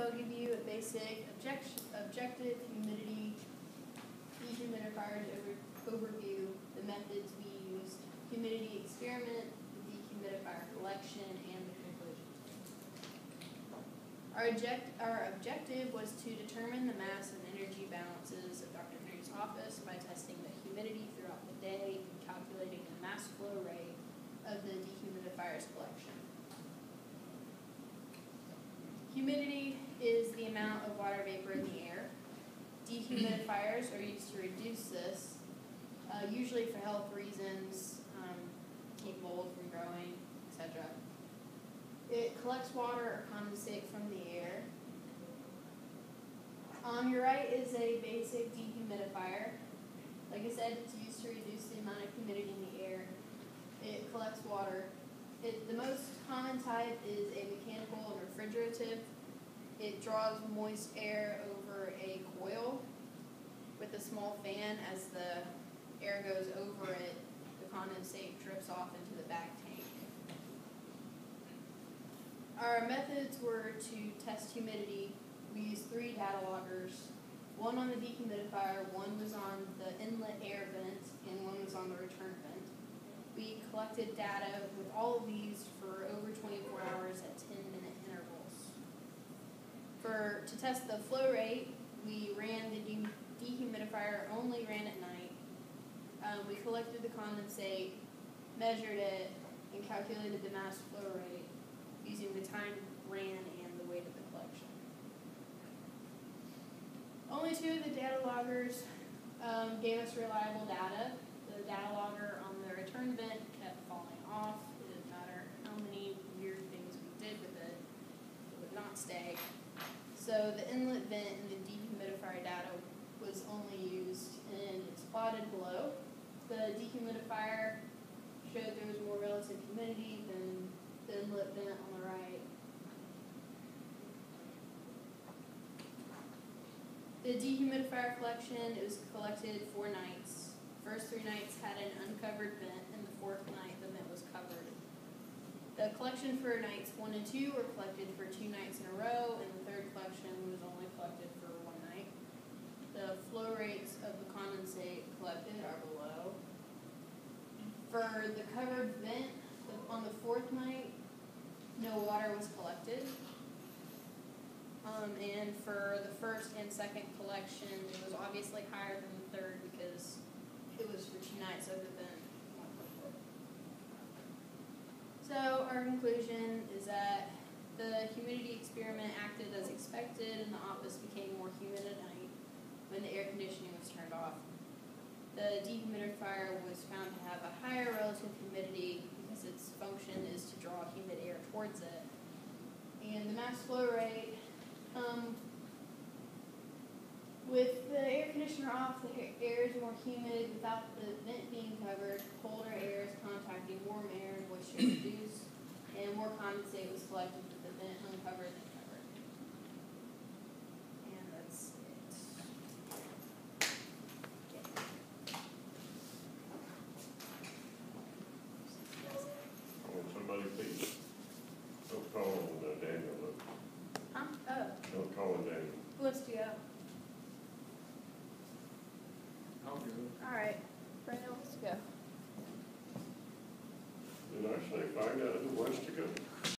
I'll give you a basic objective humidity dehumidifiers overview, the methods we used, humidity experiment, the dehumidifier collection, and the conclusion. Our objective was to determine the mass and energy balances of Dr. Henry's office by testing the humidity throughout the day and calculating the mass flow rate of the dehumidifier's collection. Humidity is the amount of water vapor in the air. Dehumidifiers are used to reduce this, usually for health reasons, keep mold from growing, etc. It collects water or condensate from the air. On your right is a basic dehumidifier. Like I said, it's used to reduce the amount of humidity in the air. It collects water. The most common type is a mechanical and refrigerative. It draws moist air over a coil with a small fan. As the air goes over it, the condensate drips off into the back tank. Our methods were to test humidity. We used 3 data loggers, one on the dehumidifier, one was on the inlet air vent, and one was on the return vent. We collected data with all of these for over 24 hours at 10-minute intervals. To test the flow rate, we ran the dehumidifier only ran at night. We collected the condensate, measured it, and calculated the mass flow rate using the time ran and the weight of the collection. Only 2 of the data loggers gave us reliable data. The data logger on the return vent kept falling off. It didn't matter how many weird things we did with it, it would not stay. So the inlet vent and the dehumidifier data was only used, and it's plotted below. The dehumidifier showed there was more relative humidity than the inlet vent on the right. The dehumidifier collection, it was collected 4 nights. First 3 nights had an uncovered vent, and the 4th night the vent was covered. The collection for nights 1 and 2 were collected for 2 nights in a row, and the 3rd collection was only collected for 1 night. The flow rates of the condensate collected are below. For the covered vent, on the 4th night, no water was collected. And for the 1st and 2nd collection, it was obviously higher than the 3rd because it was for 2 nights over the vent. So our conclusion is that the humidity experiment acted as expected, and the office became more humid at night when the air conditioning was turned off. The dehumidifier was found to have a higher relative humidity because its function is to draw humid air towards it. And the mass flow rate, with the air conditioner off, the air is more humid. Without the vent being covered, colder air is contacting warm air, and moisture is reduced, and more condensate was collected with the vent uncovered than covered. And that's it. When somebody please, don't call on Daniel. Huh? Oh. Don't call on Daniel. Who wants to go? I'll do it. All right. Brandon wants to go. Did I say find out who wants to go?